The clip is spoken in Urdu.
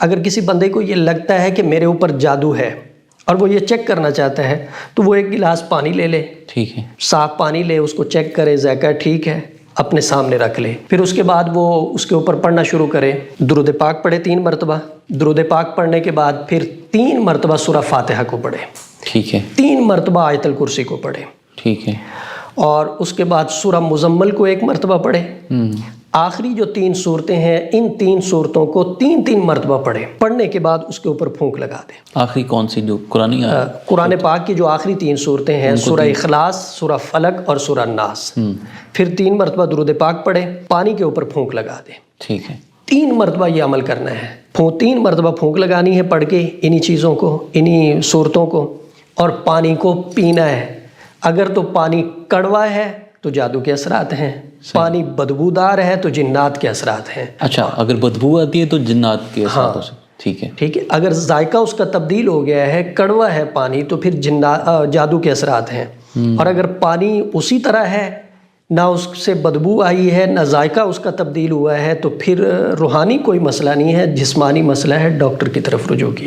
اگر کسی بندے کو یہ لگتا ہے کہ میرے اوپر جادو ہے اور وہ یہ چیک کرنا چاہتا ہے تو وہ ایک گلاس پانی لے لے، ٹھیک ہے، صاف پانی لے، اس کو چیک کرے، ذائقہ ٹھیک ہے، اپنے سامنے رکھ لے، پھر اس کے بعد وہ اس کے اوپر پڑھنا شروع کرے، درود پاک پڑھے 3 مرتبہ، درود پاک پڑھنے کے بعد پھر 3 مرتبہ سورہ فاتحہ کو پڑھے، ٹھیک ہے، 3 مرتبہ آیت الکرسی کو پڑھے، ٹھیک ہے، اور اس کے بعد سورہ مزمل کو 1 مرتبہ پڑھے۔ آخری جو 3 صورتیں ہیں ان 3 صورتوں کو 3 مرتبہ پڑھے، پڑھنے کے بعد اس کے اوپر پھونک لگا دے۔ آخری کون سی جو قرآن پاک کی جو آخری 3 صورتیں ہیں، سورہ اخلاص، سورہ فلق اور سورہ ناس، پھر 3 مرتبہ درود پاک پڑھے، پانی کے اوپر پھونک لگا دے۔ ٹھیک ہے، 3 مرتبہ یہ عمل کرنا ہے، 3 مرتبہ پھونک لگانی ہے پڑھ کے انہی چیزوں کو، انہی صورتوں کو، اور پانی کو پینا ہے۔ اگر تو پانی کڑوا ہے تو جادو کے اثرات ہیں، پانی بدبودار ہے تو جنات کے اثرات ہیں۔ اچھا، اگر بدبو آتی ہے تو جنات کے اثرات ہو سکتے، ٹھیک ہے، ٹھیک ہے، اگر ذائقہ اس کا تبدیل ہو گیا ہے، کڑوا ہے پانی، تو پھر جادو کے اثرات ہیں۔ اور اگر پانی اسی طرح ہے، نہ اس سے بدبو آئی ہے نہ ذائقہ اس کا تبدیل ہوا ہے، تو پھر روحانی کوئی مسئلہ نہیں ہے، جسمانی مسئلہ ہے، ڈاکٹر کی طرف رجوع کیا۔